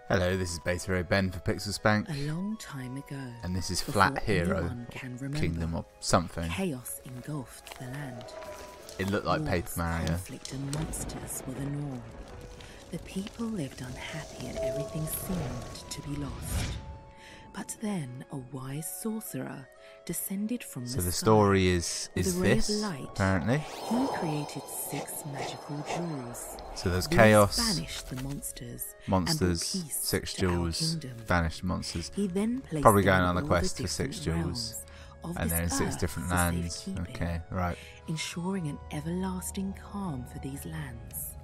Hello, this is Beta Ben for Pixel Spank. A long time ago, and this is Flat Hero, Kingdom or something. Chaos engulfed the land. It looked like Wars, Paper Mario. Conflict and monsters were the norm. The people lived unhappy and everything seemed to be lost. But then a wise sorcerer descended from the sky. So the story is this, light, apparently. He created 6 magical jewels. So there's chaos, banished the monsters, monsters, 6 jewels, banished monsters. He then placed Probably going them on a in all quest the for 6 different jewels. realms of And they're in this 6 earth different for lands. safekeeping, Okay, right. ensuring an everlasting calm for these lands.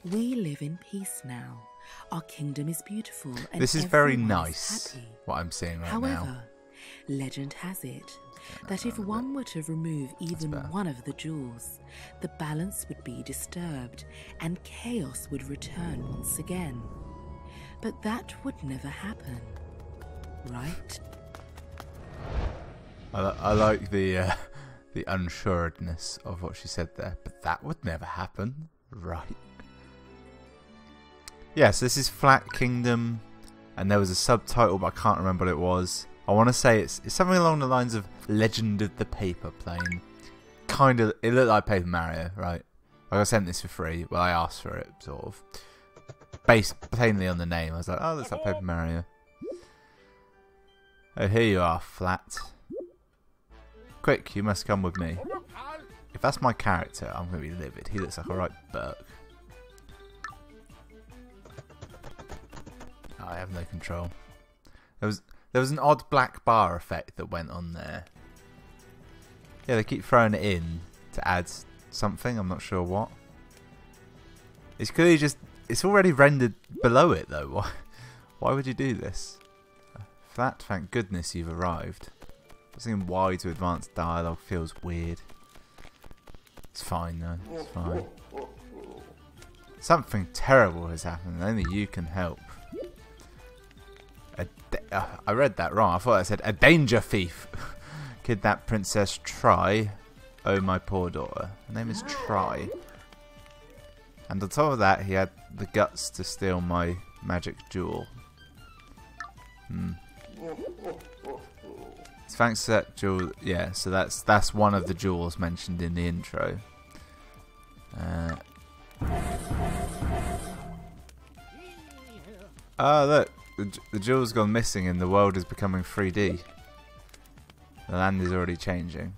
We live in peace now. Our kingdom is beautiful and This is very everyone is nice, happy. what I'm seeing right However, now. legend has it that if one were to remove even one of the jewels, the balance would be disturbed and chaos would return once again. But that would never happen, right? I like the unsuredness of what she said there, but that would never happen, right? Yes, this is Flat Kingdom, and there was a subtitle, but I can't remember what it was. I want to say it's something along the lines of Legend of the Paper Plane. Kind of, it looked like Paper Mario, right? I got sent this for free. Well, I asked for it, sort of. Based plainly on the name, I was like, oh, looks like Paper Mario. Oh, here you are, Flat. Quick, you must come with me. If that's my character, I'm going to be livid. He looks like a right Burke. Oh, I have no control. There was an odd black bar effect that went on there. Yeah, they keep throwing it in to add something. I'm not sure what. It's clearly just... It's already rendered below it, though. Why would you do this? Flat, thank goodness you've arrived. Seeing Y to advanced dialogue feels weird. It's fine, though. It's fine. Something terrible has happened. Only you can help. I read that wrong. I thought I said a danger thief. Kidnap Princess Try. Oh, my poor daughter. Her name is Try. And on top of that, he had the guts to steal my magic jewel. It's thanks to that jewel. Yeah, so that's one of the jewels mentioned in the intro. Oh, look. The jewel's gone missing and the world is becoming 3D. The land is already changing.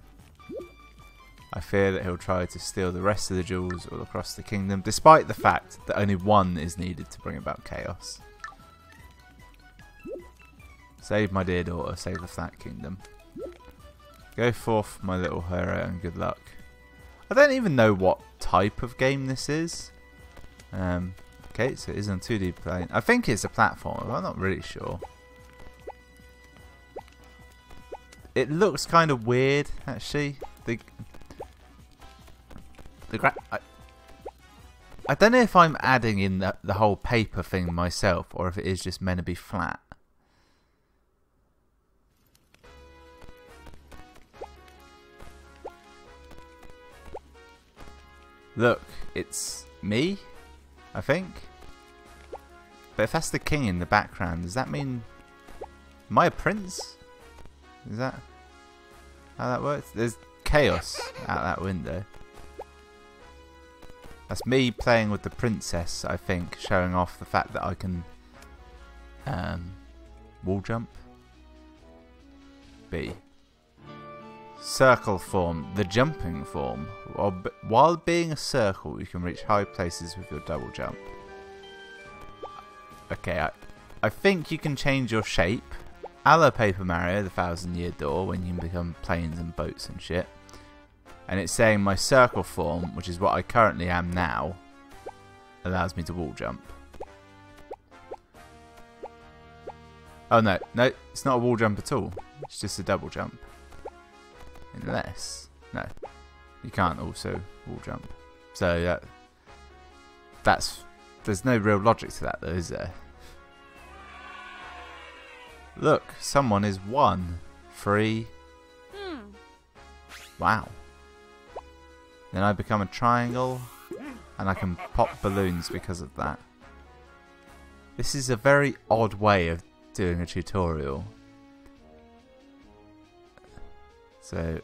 I fear that he'll try to steal the rest of the jewels all across the kingdom, despite the fact that only one is needed to bring about chaos. Save my dear daughter, save the Flat Kingdom. Go forth, my little hero, and good luck. I don't even know what type of game this is. Okay, so it is on 2D plane. I think it's a platform, but I'm not really sure. It looks kind of weird, actually. I don't know if I'm adding in the whole paper thing myself, or if it is just meant to be flat. Look, it's me, I think. But if that's the king in the background, does that mean... Am I a prince? Is that how that works? There's chaos out that window. That's me playing with the princess, I think, showing off the fact that I can wall jump. B. Circle form, the jumping form. While being a circle, you can reach high places with your double jump. Okay, I think you can change your shape. A la Paper Mario, the 1000-Year Door, when you can become planes and boats and shit. And it's saying my circle form, which is what I currently am now, allows me to wall jump. Oh no, it's not a wall jump at all. It's just a double jump. Unless, no, you can't also wall jump. So there's no real logic to that though, is there? Look, someone is 1, 3. Wow. Then I become a triangle, and I can pop balloons because of that. This is a very odd way of doing a tutorial. So,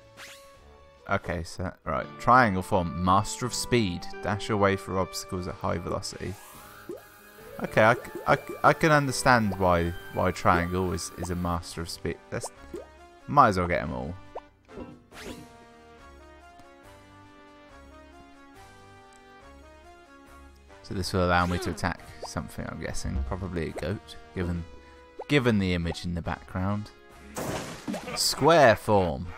okay, so, right. Triangle form, Master of Speed. Dash away through obstacles at high velocity. Okay, I can understand why triangle is a Master of Speed. Might as well get them all. So this will allow me to attack something, I'm guessing. Probably a goat, given the image in the background. Square form.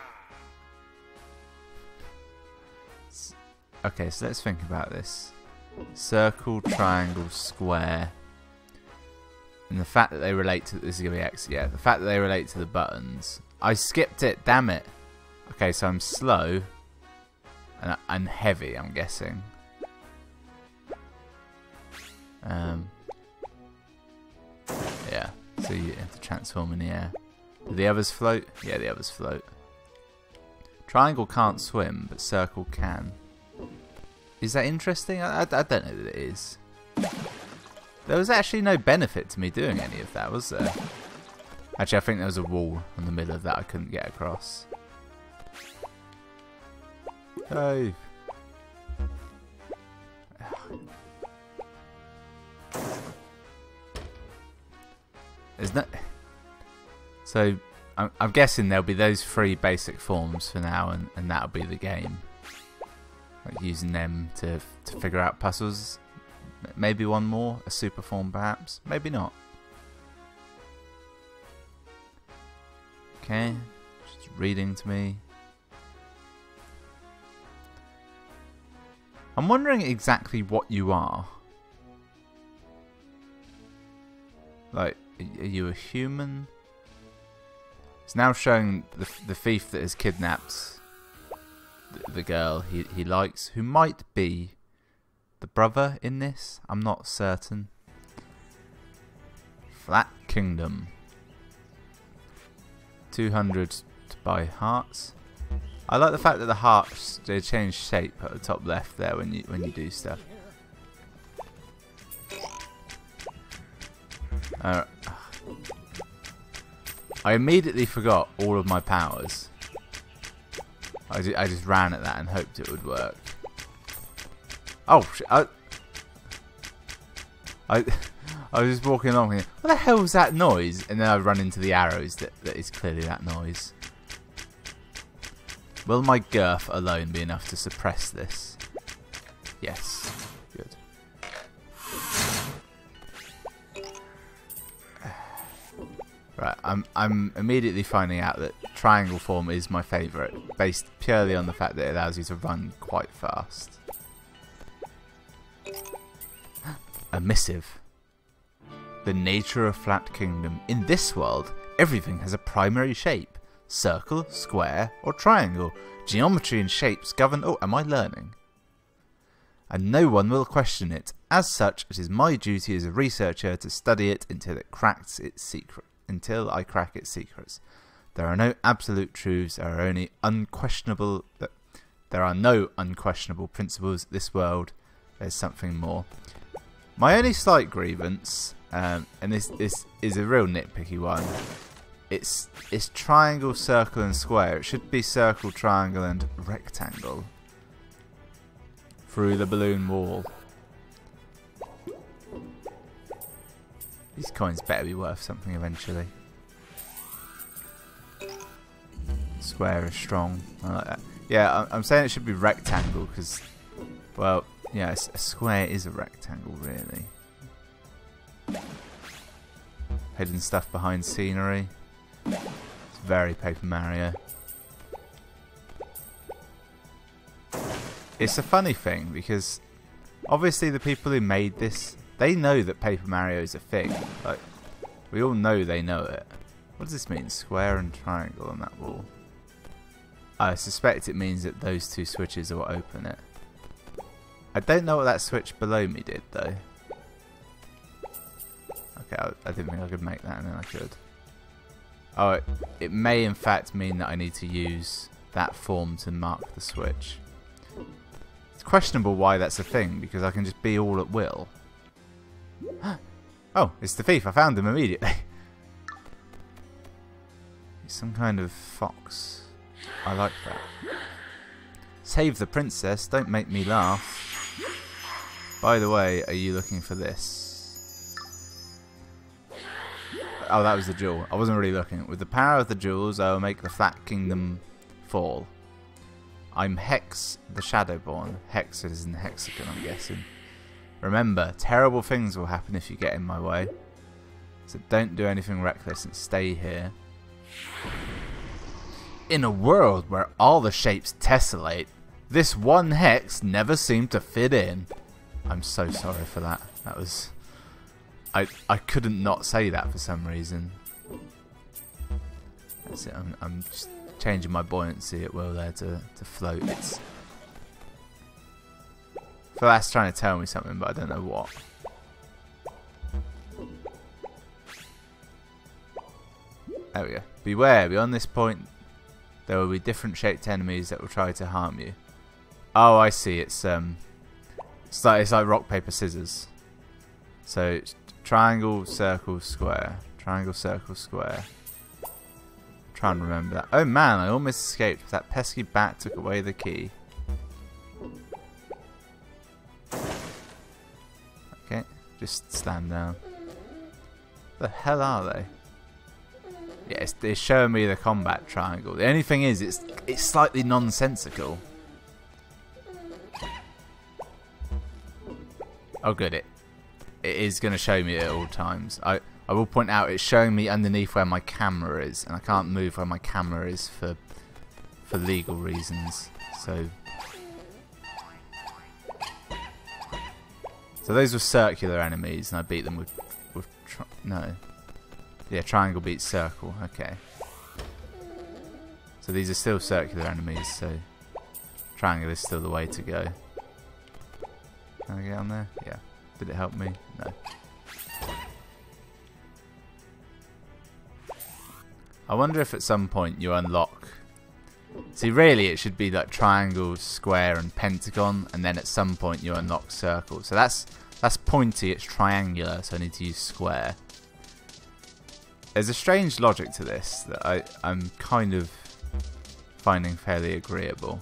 Okay, so let's think about this. Circle, triangle, square. And the fact that they relate to... This is going to be X, yeah. The fact that they relate to the buttons. I skipped it, damn it. Okay, so I'm slow. And heavy, I'm guessing. Yeah, so you have to transform in the air. Do the others float? Yeah, the others float. Triangle can't swim, but circle can. Is that interesting? I don't know that it is. There was actually no benefit to me doing any of that, was there? Actually, I think there was a wall in the middle of that I couldn't get across. Hey. There's no... So, I'm guessing there'll be those 3 basic forms for now, and that'll be the game. Like using them to figure out puzzles. Maybe one more, a super form perhaps. Maybe not. Okay, just reading to me. I'm wondering exactly what you are. Like, are you a human? It's now showing the thief that has kidnapped the girl he likes, who might be the brother in this. I'm not certain. Flat Kingdom. 200 to buy hearts. I like the fact that the hearts, they change shape at the top left there when you do stuff. I immediately forgot all of my powers. I just ran at that and hoped it would work. Oh shit! I was just walking along here. What the hell was that noise? And then I run into the arrows that is clearly that noise. Will my girth alone be enough to suppress this? Yes. Good. Right, I'm immediately finding out that triangle form is my favourite, based purely on the fact that it allows you to run quite fast. A missive. The nature of Flat Kingdom. In this world, everything has a primary shape. Circle, square, or triangle. Geometry and shapes govern... Oh, am I learning? And no one will question it. As such, it is my duty as a researcher to study it until it cracks its secret. Until I crack its secrets. There are no absolute truths. There are no unquestionable principles of this world. There's something more. My only slight grievance, and this is a real nitpicky one. It's triangle, circle, and square. It should be circle, triangle, and rectangle. Through the balloon wall. These coins better be worth something eventually. Square is strong. I like that. Yeah, I'm saying it should be rectangle because, well, yeah, a square is a rectangle, really. Hidden stuff behind scenery. It's very Paper Mario. It's a funny thing because obviously the people who made this, they know that Paper Mario is a thing. Like, we all know they know it. What does this mean? Square and triangle on that wall. I suspect it means that those 2 switches will open it. I don't know what that switch below me did though. Okay, I didn't think I could make that, and then I could. Oh, it may in fact mean that I need to use that form to mark the switch. It's questionable why that's a thing, because I can just be all at will. Oh, it's the thief. I found him immediately. He's some kind of fox. I like that. Save the princess. Don't make me laugh. By the way, are you looking for this? Oh, that was the jewel. I wasn't really looking. With the power of the jewels, I will make the flat kingdom fall. I'm Hex, the Shadowborn. Hex is in hexagon, I'm guessing. Remember, terrible things will happen if you get in my way. So don't do anything reckless and stay here. In a world where all the shapes tessellate, this one hex never seemed to fit in. I'm so sorry for that. That was... I couldn't not say that for some reason. That's it. I'm just changing my buoyancy at will there to float. It's... I feel that's trying to tell me something, but I don't know what. There we go. Beware, beyond this point there will be different shaped enemies that will try to harm you. Oh, I see. It's like rock, paper, scissors. So it's triangle, circle, square. Triangle, circle, square. Try and remember that. Oh man, I almost escaped. That pesky bat took away the key. Okay, just stand down. The hell are they? Yeah, it's showing me the combat triangle. The only thing is, it's slightly nonsensical. Oh good, it is going to show me at all times. I will point out it's showing me underneath where my camera is, and I can't move where my camera is for legal reasons. So those were circular enemies, and I beat them with no. Yeah, triangle beats circle. Okay. So these are still circular enemies, so triangle is still the way to go. Can I get on there? Yeah. Did it help me? No. I wonder if at some point you unlock... See, really it should be like triangle, square and pentagon, and then at some point you unlock circle. So that's pointy, it's triangular, so I need to use square. There's a strange logic to this that I'm kind of finding fairly agreeable.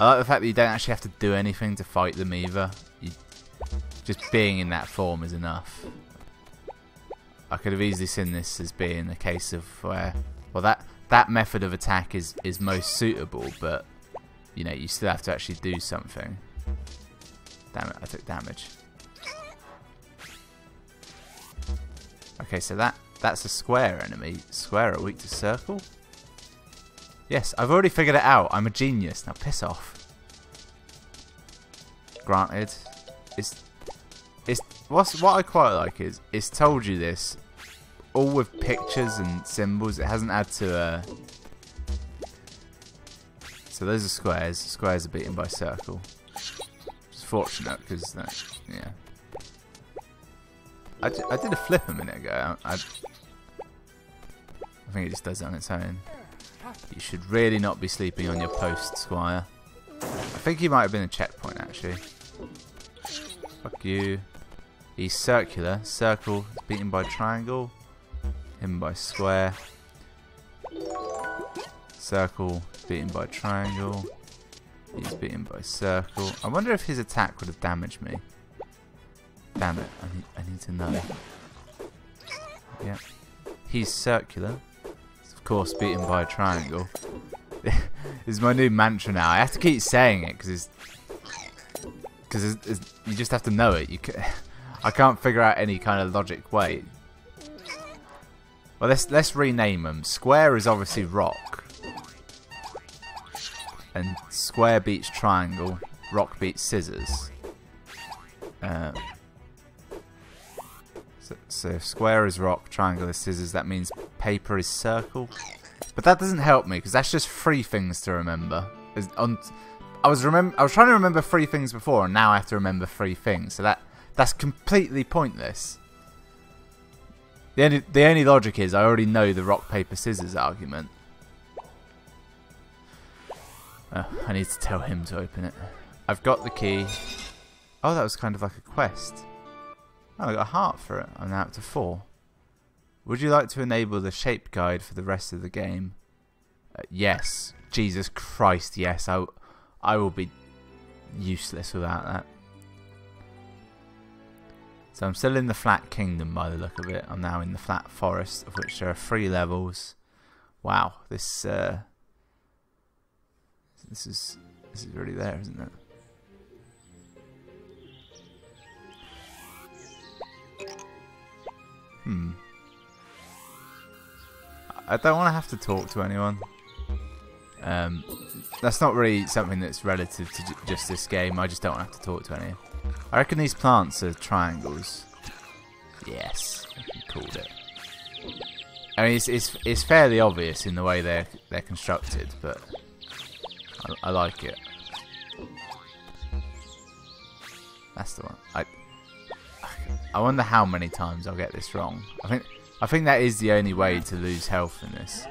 I like the fact that you don't actually have to do anything to fight them either. Just being in that form is enough. I could have easily seen this as being a case of where, well, that method of attack is most suitable, but you know, you still have to actually do something. Damn it, I took damage. Okay, so that's a square enemy. Square are weak to circle? Yes, I've already figured it out. I'm a genius. Now piss off. Granted. What I quite like is it's told you this all with pictures and symbols. It hasn't had to so those are squares. Squares are beaten by circle. It's fortunate because yeah. I did a flip a minute ago. I think it just does it on its own. You should really not be sleeping on your post, Squire. I think he might have been a checkpoint, actually. Fuck you. He's circular. Circle is beaten by triangle. Him by square. Circle beaten by triangle. He's beaten by circle. I wonder if his attack would have damaged me. Damn it, I need to know. Yeah. He's circular. Of course, beaten by a triangle. This is my new mantra now. I have to keep saying it because you just have to know it. I can't figure out any kind of logic way. Well, let's rename them. Square is obviously rock, and square beats triangle. Rock beats scissors. So if square is rock, triangle is scissors, that means paper is circle. But that doesn't help me because that's just 3 things to remember. I was trying to remember 3 things before, and now I have to remember 3 things. So that's completely pointless. The only logic is I already know the rock paper scissors argument. I need to tell him to open it. I've got the key. Oh, that was kind of like a quest. Oh, I got a heart for it. I'm now up to 4. Would you like to enable the shape guide for the rest of the game? Yes. Jesus Christ, yes. I will be useless without that. So I'm still in the flat kingdom by the look of it. I'm now in the flat forest, of which there are 3 levels. Wow, this is really there, isn't it? I don't want to have to talk to anyone. That's not really something that's relative to just this game. I just don't want to have to talk to anyone. I reckon these plants are triangles. Yes, you called it. I mean, it's fairly obvious in the way they're constructed, but I like it. That's the one. I wonder how many times I'll get this wrong. I think that is the only way to lose health in this.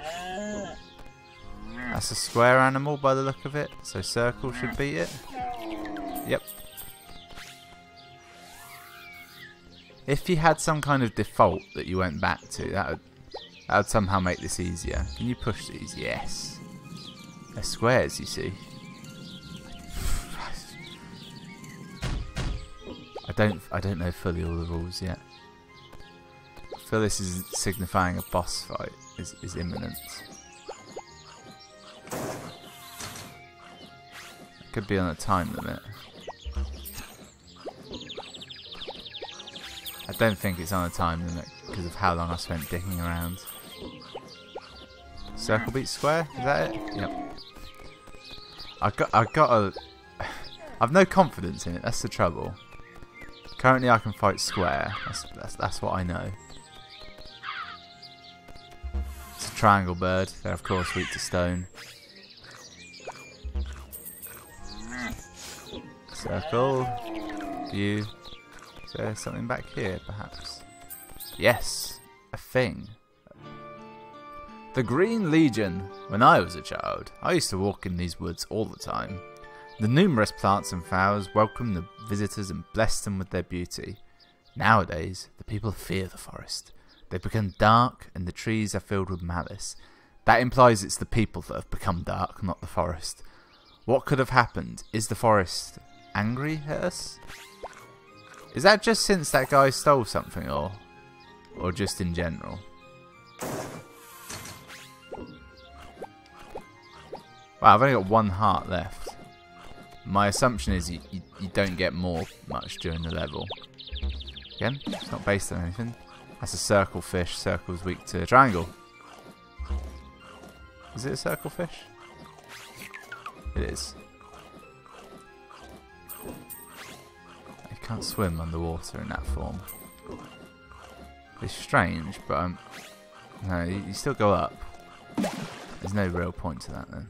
That's a square animal by the look of it, so circle should beat it. Yep. If you had some kind of default that you went back to, that would somehow make this easier. Can you push these? Yes. They're squares, you see. I don't know fully all the rules yet. I feel this is signifying a boss fight is imminent. It could be on a time limit. I don't think it's on a time limit because of how long I spent digging around. Circle beats square? Is that it? Yep. I've no confidence in it. That's the trouble. Currently, I can fight square. That's what I know. It's a triangle bird. They're of course weak to stone. Circle. View. Is there something back here, perhaps? Yes, a thing. The Green Legion. When I was a child, I used to walk in these woods all the time. The numerous plants and flowers welcomed the visitors and blessed them with their beauty. Nowadays, the people fear the forest. They've become dark and the trees are filled with malice. That implies it's the people that have become dark, not the forest. What could have happened? Is the forest angry at us? Is that just since that guy stole something, or just in general? Wow, I've only got 1 heart left. My assumption is you don't get much during the level. Again, it's not based on anything. That's a circle fish. Circle's weak to triangle. Is it a circle fish? It is. You can't swim underwater in that form. It's strange, but no, you still go up. There's no real point to that then.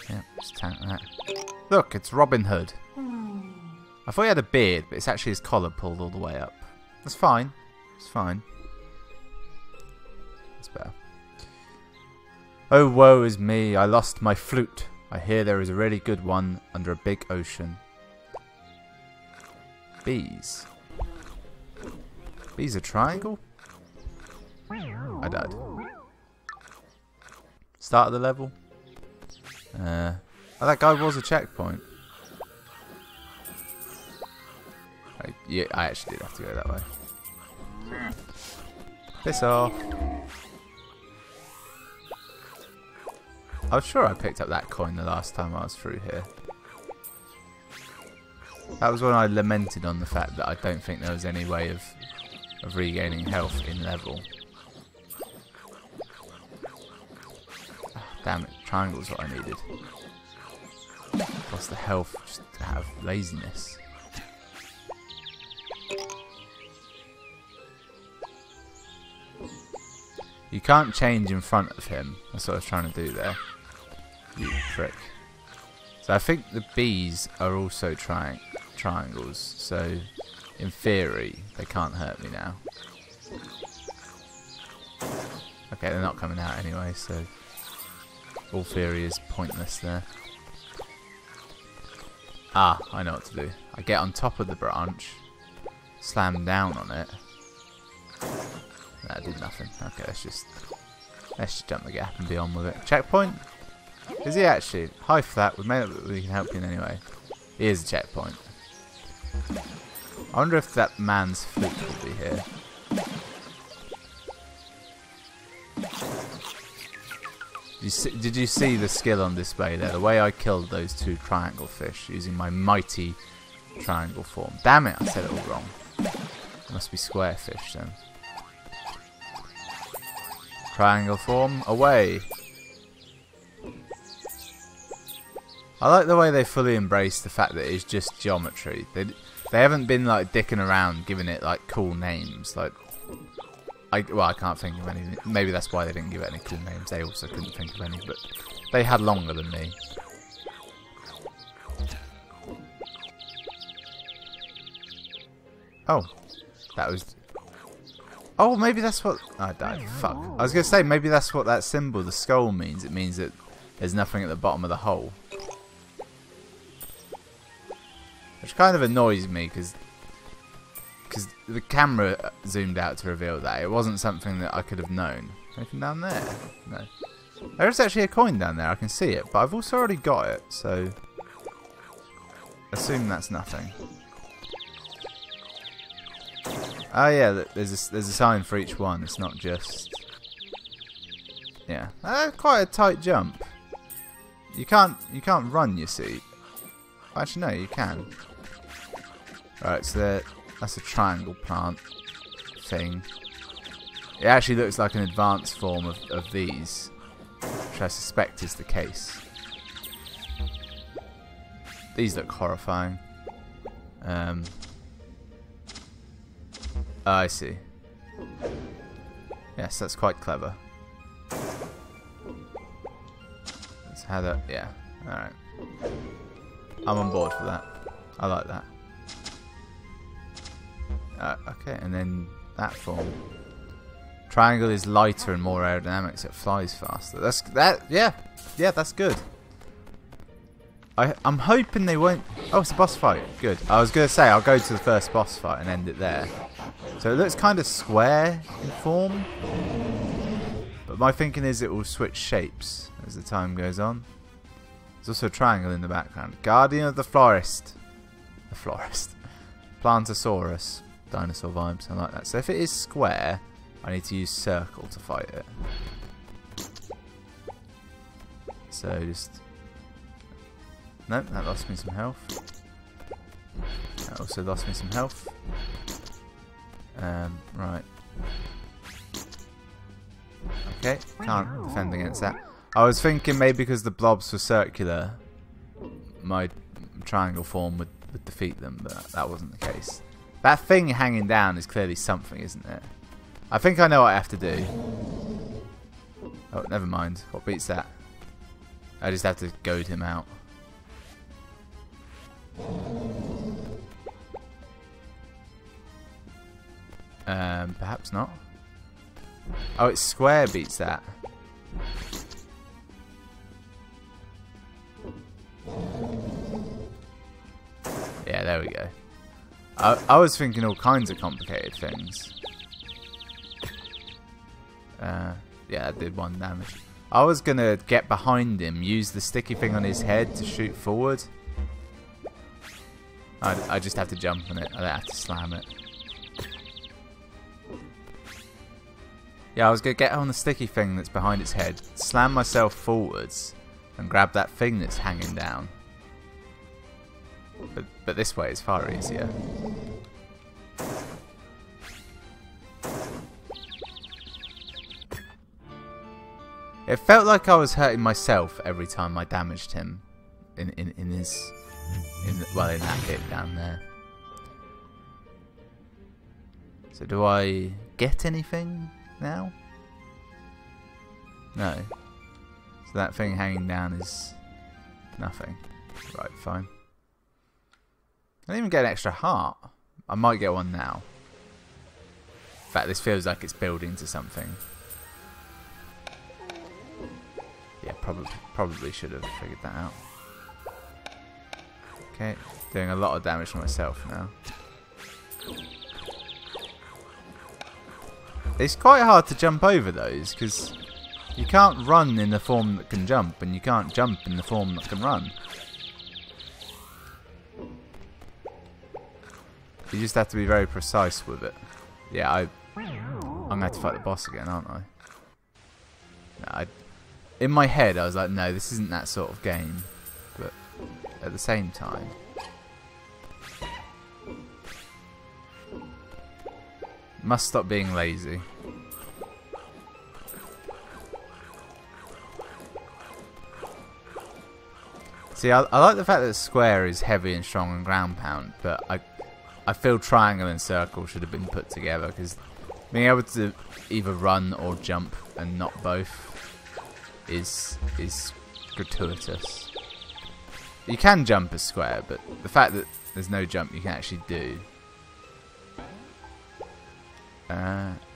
Yep, just tank that. Look, it's Robin Hood. I thought he had a beard, but it's actually his collar pulled all the way up. That's fine. It's fine. That's better. Oh, woe is me. I lost my flute. I hear there is a really good one under a big ocean. Bees. Bees a triangle? I died. Start of the level. Oh, that guy was a checkpoint. Yeah, I actually did have to go that way. Piss off. I was sure I picked up that coin the last time I was through here. That was when I lamented on the fact that I don't think there was any way of regaining health in level. Damn it, triangle's what I needed. Plus the health just to have laziness. You can't change in front of him. That's what I was trying to do there. You prick. So I think the bees are also triangles. So in theory, they can't hurt me now. Okay, they're not coming out anyway, so all theory is pointless there. Ah, I know what to do. I get on top of the branch, slam down on it. That did nothing. Okay, let's just jump the gap and be on with it. Checkpoint? Is he actually? Hi for that. We can help you in any way. He is a checkpoint. I wonder if that man's flute will be here. Did you see the skill on display there? The way I killed those two triangle fish using my mighty triangle form. Damn it, I said it all wrong. It must be square fish then. Triangle form, away! I like the way they fully embrace the fact that it's just geometry. They haven't been like dicking around giving it like cool names. Like, I can't think of any. Maybe that's why they didn't give it any cool names. They also couldn't think of any, but they had longer than me. Oh, that was. Oh, maybe that's what. I died. Fuck. I was gonna say maybe that's what that symbol, the skull, means. It means that there's nothing at the bottom of the hole, which kind of annoys me because the camera zoomed out to reveal that. It wasn't something that I could have known. Anything down there? No. There is actually a coin down there. I can see it, but I've also already got it, so assume that's nothing. Oh yeah, there's a sign for each one. It's not just. Yeah, quite a tight jump. You can't run. You see. Actually, no, you can. Right, so that's a triangle plant thing. It actually looks like an advanced form of these, which I suspect is the case. These look horrifying. Oh, I see. Yes, that's quite clever. That's how that. Yeah. All right. I'm on board for that. I like that. Okay, and then that form. Triangle is lighter and more aerodynamic, so it flies faster. Yeah, that's good. I'm hoping they won't. Oh, it's a boss fight. Good. I was gonna say I'll go to the first boss fight and end it there. So it looks kind of square in form, but my thinking is it will switch shapes as the time goes on. There's also a triangle in the background. Guardian of the Forest. The Florist. Plantosaurus. Dinosaur vibes. I like that. So if it is square, I need to use circle to fight it. So just. Nope, that lost me some health. That also lost me some health. Right. Okay, can't defend against that. I was thinking maybe because the blobs were circular, my triangle form would defeat them, but that wasn't the case. That thing hanging down is clearly something, isn't it? I think I know what I have to do. Oh, never mind. What beats that? I just have to goad him out. Perhaps not. Oh, it's square beats that. Yeah, there we go. I was thinking all kinds of complicated things. Yeah, that did 1 damage. I was gonna get behind him, use the sticky thing on his head to shoot forward. I just have to jump on it. I don't have to slam it. Yeah, I was gonna get on the sticky thing that's behind its head, slam myself forwards, and grab that thing that's hanging down. But this way is far easier. It felt like I was hurting myself every time I damaged him in that hit down there. So do I get anything now? No. So that thing hanging down is nothing. Right, fine. I didn't even get an extra heart. I might get one now. In fact, this feels like it's building to something. Yeah, probably should have figured that out. Okay, doing a lot of damage to myself now. It's quite hard to jump over those because you can't run in the form that can jump, and you can't jump in the form that can run. You just have to be very precise with it. Yeah, I'm gonna have to fight the boss again, aren't I? No, in my head, I was like, no, this isn't that sort of game. But at the same time, must stop being lazy. See, I like the fact that square is heavy and strong and ground pound, but I feel triangle and circle should have been put together, because being able to either run or jump and not both is gratuitous. You can jump as square, but the fact that there's no jump you can actually do.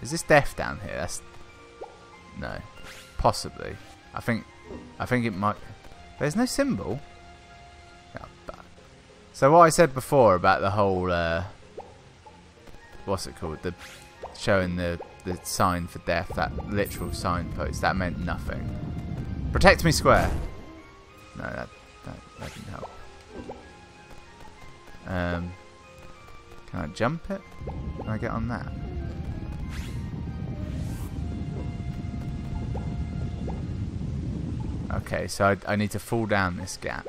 Is this death down here? That's no, possibly. I think it might. There's no symbol. So what I said before about the whole what's it called? The showing the sign for death, that literal signpost, that meant nothing. Protect me, square. No, that didn't help. Can I jump it? Can I get on that? Okay, so I need to fall down this gap,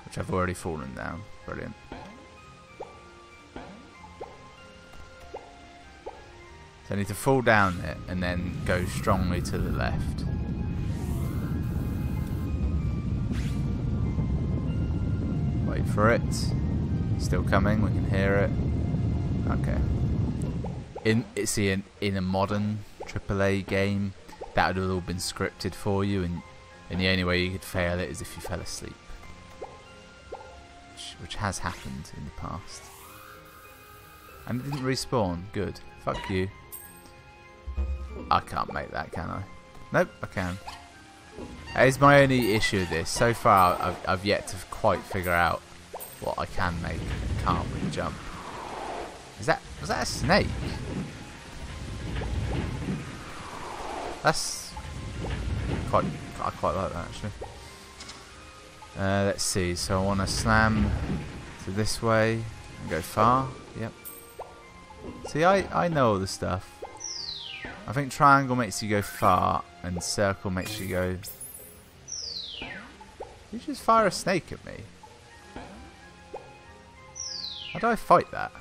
which I've already fallen down. Brilliant. So I need to fall down it and then go strongly to the left. Wait for it. Still coming, we can hear it. Okay. In a modern AAA game, that would have all been scripted for you, and the only way you could fail it is if you fell asleep. Which has happened in the past. And it didn't respawn. Good. Fuck you. I can't make that, can I? Nope, I can. That is my only issue with this. So far, I've yet to quite figure out what I can make and can't with the jump. Was that a snake? That's I quite like that, actually. Let's see. So I want to slam to this way and go far. Yep. See, I know all the stuff. I think triangle makes you go far, and circle makes you go. You just fire a snake at me. How do I fight that?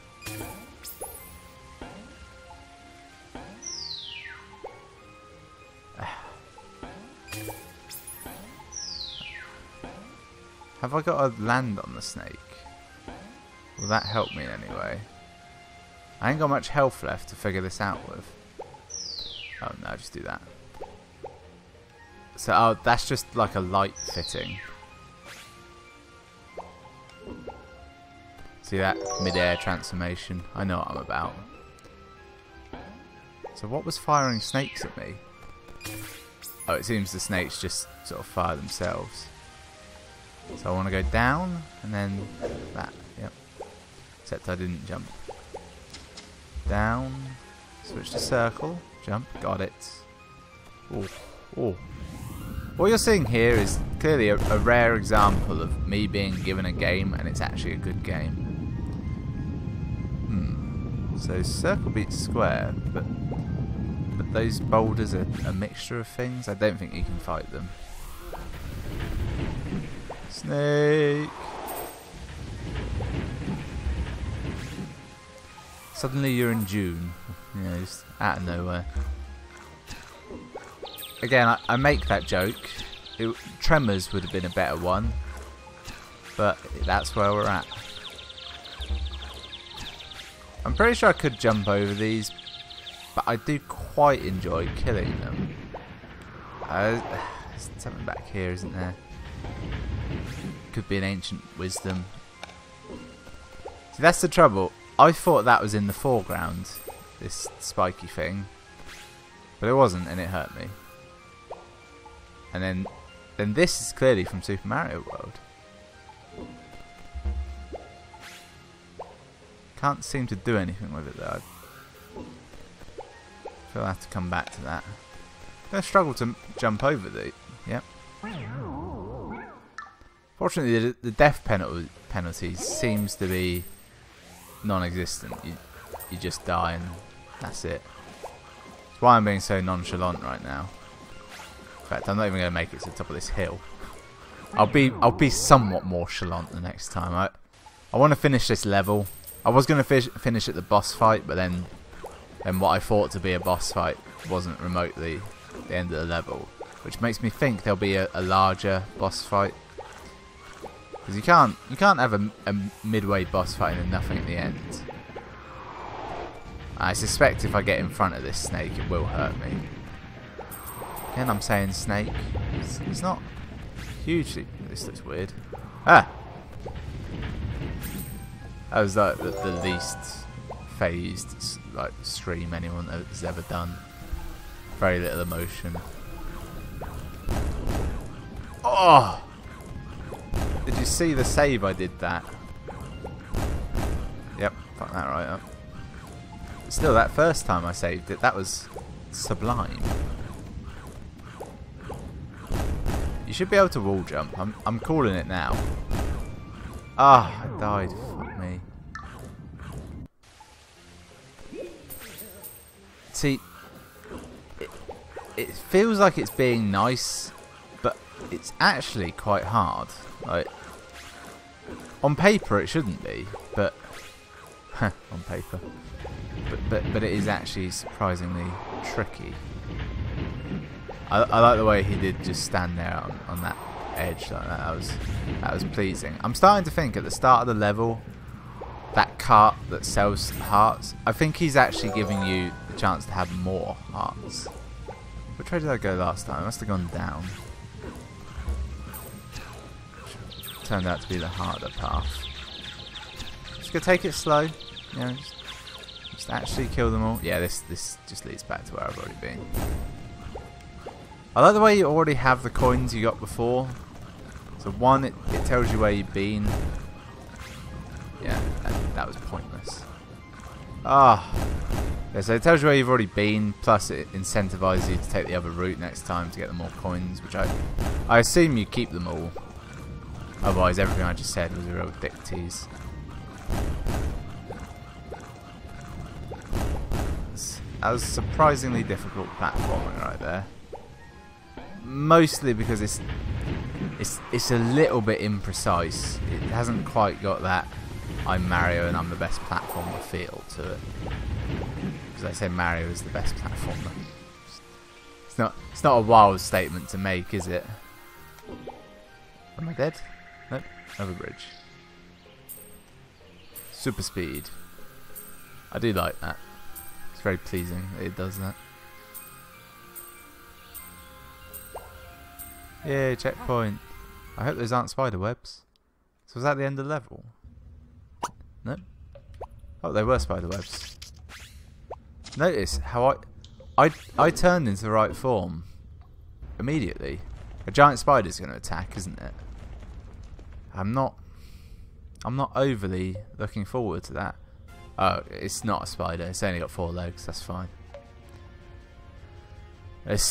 Have I got to land on the snake? Will that help me in any way? I ain't got much health left to figure this out with. Oh no, just do that. So, oh, that's just like a light fitting. See that mid-air transformation? I know what I'm about. So what was firing snakes at me? Oh, it seems the snakes just sort of fire themselves. So I want to go down, and then that, yep. Except I didn't jump. Down, switch to circle, jump, got it. Ooh, ooh. What you're seeing here is clearly a rare example of me being given a game and it's actually a good game. So circle beats square, but those boulders are a mixture of things. I don't think you can fight them. Snake! Suddenly you're in June. You know, just out of nowhere. Again, I make that joke. Tremors would have been a better one. But that's where we're at. I'm pretty sure I could jump over these. But I do quite enjoy killing them. There's something back here, isn't there? Could be an ancient wisdom. See, that's the trouble. I thought that was in the foreground, this spiky thing, but it wasn't, and it hurt me. And then this is clearly from Super Mario World. Can't seem to do anything with it though. I feel I have to come back to that. I'm going to struggle to jump over the... Yep. Fortunately, the death penalty seems to be non-existent. You just die and that's it. That's why I'm being so nonchalant right now. In fact, I'm not even going to make it to the top of this hill. I'll be somewhat more chalant the next time. I want to finish this level. I was going to finish at the boss fight, but then what I thought to be a boss fight wasn't remotely the end of the level, which makes me think there'll be a larger boss fight. Because you can't have a midway boss fight and then nothing at the end. I suspect if I get in front of this snake, it will hurt me. Again, I'm saying snake. It's not hugely... This looks weird. Ah! That was like the least phased like stream anyone has ever done. Very little emotion. Oh! Did you see the save I did that? Yep, fuck that right up. But still, that first time I saved it, that was sublime. You should be able to wall jump. I'm calling it now. Ah, I died. Fuck me. See, it feels like it's being nice, but it's actually quite hard. Like, on paper it shouldn't be, but on paper, but it is actually surprisingly tricky. I like the way he did just stand there on that edge like that. That was pleasing. I'm starting to think at the start of the level, that cart that sells hearts, I think he's actually giving you the chance to have more hearts. Which way did I go last time? I must have gone down. Turned out to be the harder path. Just gonna take it slow. You know, just actually kill them all. Yeah, this just leads back to where I've already been. I like the way you already have the coins you got before. So one, it tells you where you've been. Yeah, that was pointless. Ah. Yeah, so it tells you where you've already been, plus it incentivizes you to take the other route next time to get the more coins, which I assume you keep them all. Otherwise, everything I just said was a real dick tease. That was surprisingly difficult platforming right there. Mostly because it's a little bit imprecise. It hasn't quite got that I'm Mario and I'm the best platformer feel to it. Because I say Mario is the best platformer. It's not a wild statement to make, is it? Am I dead? Nope. Over bridge. Super speed. I do like that. It's very pleasing that it does that. Yay, checkpoint. I hope those aren't spider webs. So was that the end of the level? No? Oh, they were spider webs. Notice how I turned into the right form immediately. A giant spider's going to attack, isn't it? I'm not overly looking forward to that. Oh, it's not a spider. It's only got 4 legs. That's fine. Let's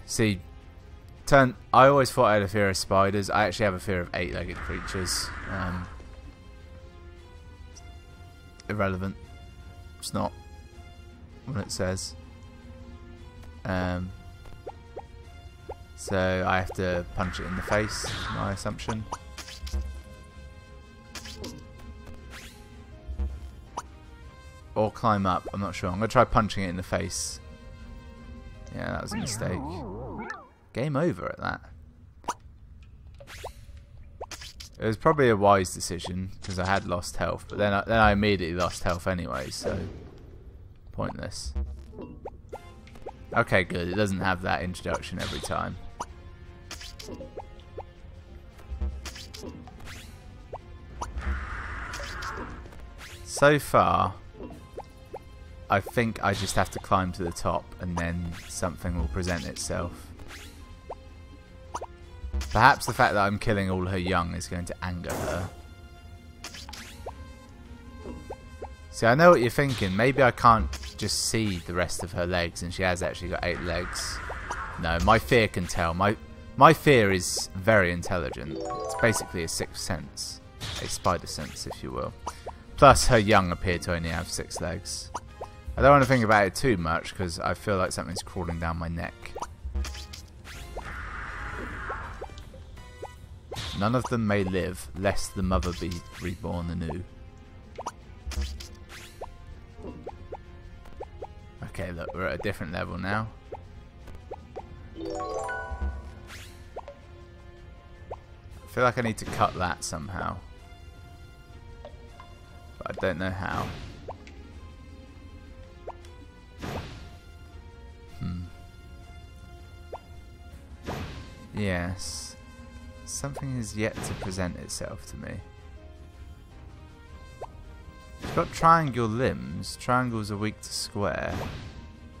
see. I always thought I had a fear of spiders. I actually have a fear of 8-legged creatures. Irrelevant. It's not what it says. So I have to punch it in the face, my assumption. Or climb up, I'm not sure. I'm going to try punching it in the face. Yeah, that was a mistake. Game over at that. It was probably a wise decision because I had lost health, but then I immediately lost health anyway, so pointless. Okay, good. It doesn't have that introduction every time. So far, I think I just have to climb to the top and then something will present itself. Perhaps the fact that I'm killing all her young is going to anger her. See, I know what you're thinking. Maybe I can't just see the rest of her legs, and she has actually got 8 legs. No, my fear can tell. My fear is very intelligent. It's basically a sixth sense. A spider sense, if you will. Plus, her young appear to only have 6 legs. I don't want to think about it too much, because I feel like something's crawling down my neck. None of them may live, lest the mother be reborn anew. Okay, look, we're at a different level now. I feel like I need to cut that somehow. But I don't know how. Yes. Something has yet to present itself to me. She's got triangle limbs. Triangles are weak to square.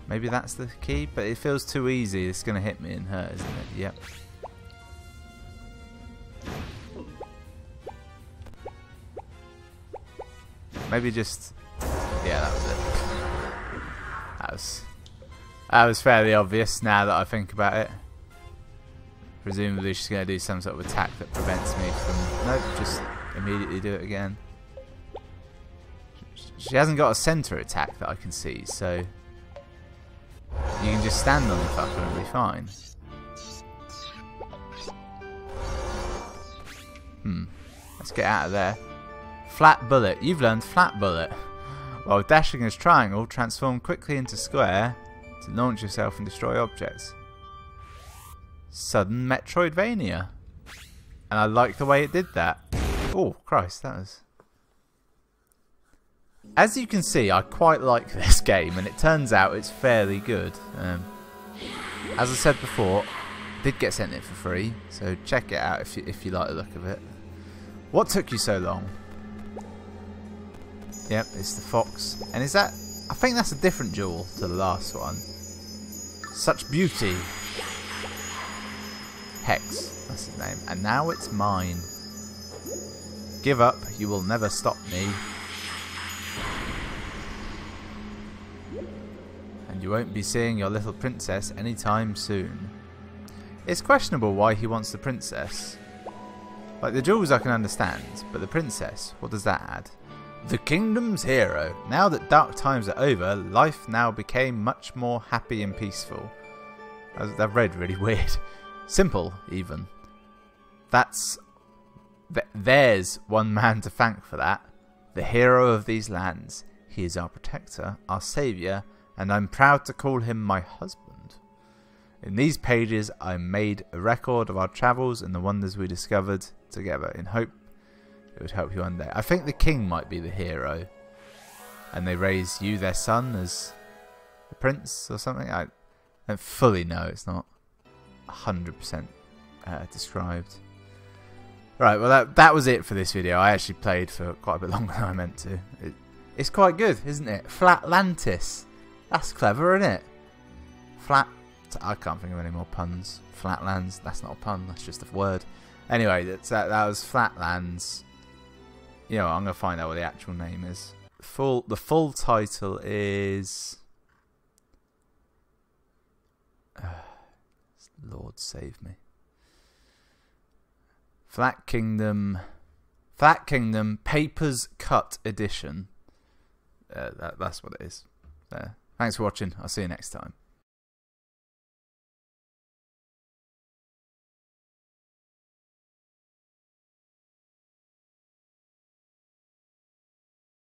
Maybe that's the key, but it feels too easy. It's going to hit me and hurt, isn't it? Yep. Maybe just... yeah, that was it. That was fairly obvious now that I think about it. Presumably she's going to do some sort of attack that prevents me from... nope, just immediately do it again. She hasn't got a center attack that I can see, so... you can just stand on the fucker and be fine. Let's get out of there. Flat bullet. You've learned flat bullet. While dashing as triangle, transform quickly into square to launch yourself and destroy objects. Sudden Metroidvania. And I like the way it did that. Oh, Christ, that was... as you can see, I quite like this game, and it turns out it's fairly good. As I said before, I did get sent it for free, so check it out if you like the look of it. What took you so long? Yep, it's the fox. And is that... I think that's a different jewel to the last one. Such beauty. Hex, that's his name. And now it's mine. Give up, you will never stop me. And you won't be seeing your little princess anytime soon. It's questionable why he wants the princess. Like, the jewels I can understand, but the princess, what does that add? The kingdom's hero. Now that dark times are over, life now became much more happy and peaceful. I've read really weird. Simple, even. There's one man to thank for that. The hero of these lands. He is our protector, our saviour, and I'm proud to call him my husband. In these pages I made a record of our travels and the wonders we discovered together, in hope it would help you one day. I think the king might be the hero, and they raise you, their son, as the prince or something. I don't fully know, it's not 100% described. Right, well that was it for this video. I actually played for quite a bit longer than I meant to. It's quite good, isn't it? Flatlantis. That's clever, isn't it? I can't think of any more puns. Flatlands. That's not a pun. That's just a word. Anyway, that was Flatlands. You know, I'm gonna find out what the actual name is. The full title is. Lord save me. Flat Kingdom Papers Cut Edition. That's what it is. Thanks for watching. I'll see you next time.